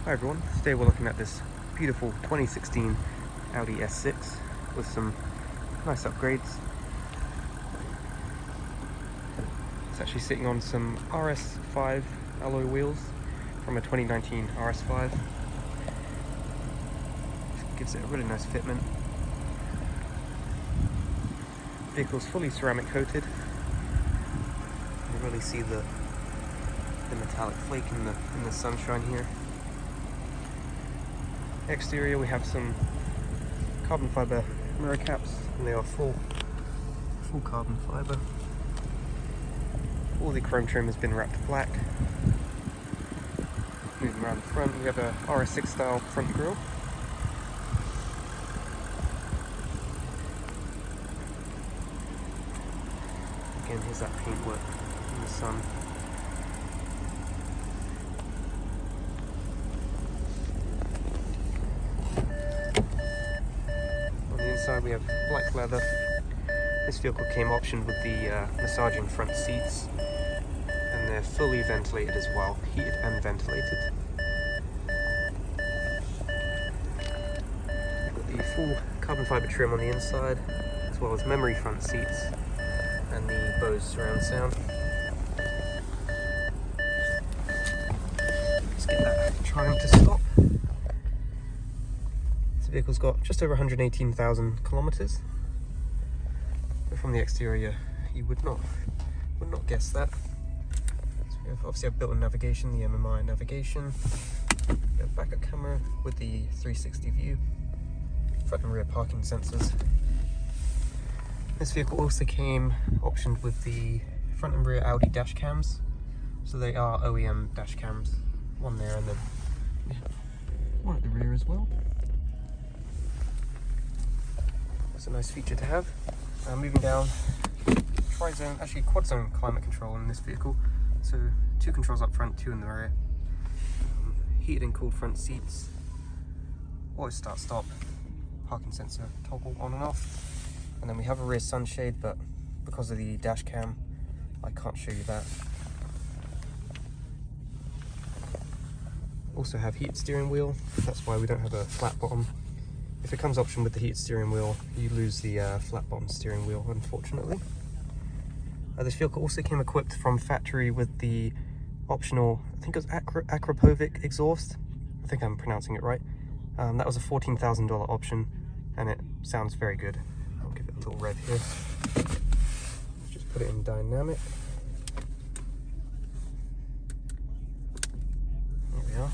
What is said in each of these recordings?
Hi everyone, today we're looking at this beautiful 2016 Audi S6 with some nice upgrades. It's actually sitting on some RS5 alloy wheels from a 2019 RS5. Gives it a really nice fitment. The vehicle's fully ceramic coated. You can really see the metallic flake in the sunshine here. Exterior, we have some carbon fiber mirror caps, and they are full carbon fiber. All the chrome trim has been wrapped black. Moving around the front, we have a RS6 style front grille. Again, here's that paintwork in the sun. Inside we have black leather. This vehicle came optioned with the massaging front seats, and they're fully ventilated as well, heated and ventilated. Got the full carbon fiber trim on the inside, as well as memory front seats and the BOSE surround sound. Let's get that trying to stop. The vehicle's got just over 118,000 kilometers. But from the exterior, you would not guess that. So we have obviously a built-in navigation, the MMI navigation. We have backup camera with the 360 view, front and rear parking sensors. This vehicle also came optioned with the front and rear Audi dash cams. So they are OEM dash cams. One there, and then we have one at the rear as well. It's a nice feature to have. Moving down, tri-zone, actually quad zone climate control in this vehicle. So 2 controls up front, 2 in the rear. Heated and cooled front seats. Always start stop. Parking sensor toggle on and off. And then we have a rear sunshade, but because of the dash cam, I can't show you that. Also have heated steering wheel. That's why we don't have a flat bottom. If it comes option with the heated steering wheel, you lose the flat bottom steering wheel, unfortunately. This vehicle also came equipped from factory with the optional, I think it was Akrapovic exhaust. I think I'm pronouncing it right. That was a $14,000 option, and it sounds very good. I'll give it a little rev here. Just put it in dynamic. There we are.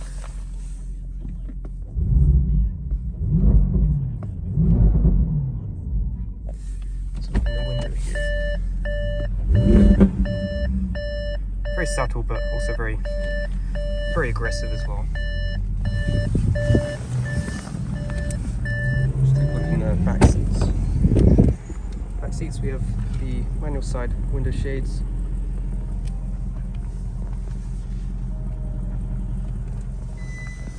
Very subtle, but also very aggressive as well. Just take a look in the back seats. Back seats, we have the manual side window shades.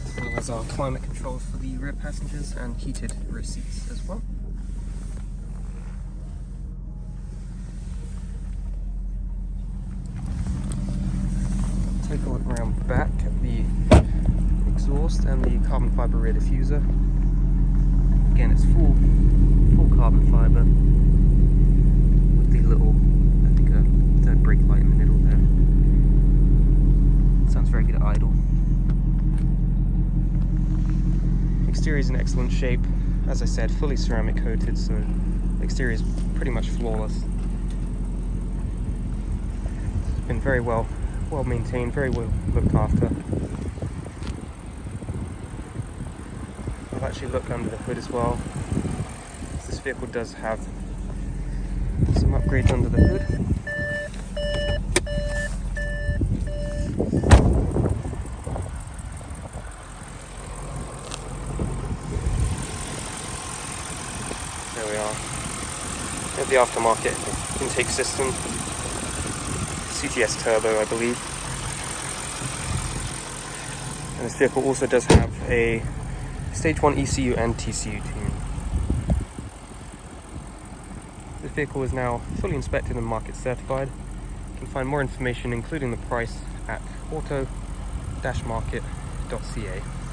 As well as our climate controls for the rear passengers and heated rear seats as well. Take a look around back at the exhaust and the carbon fiber rear diffuser. Again, it's full carbon fiber with the little, I think a third brake light in the middle there. Sounds very good at idle. Exterior is in excellent shape. As I said, fully ceramic coated, so the exterior is pretty much flawless. It's been very well maintained, very well looked after. I've actually looked under the hood as well. This vehicle does have some upgrades under the hood. There we are. We have the aftermarket intake system. CTS turbo, I believe. And this vehicle also does have a Stage 1 ECU and TCU tuning. This vehicle is now fully inspected and market certified. You can find more information, including the price, at auto-market.com. Audi.ca.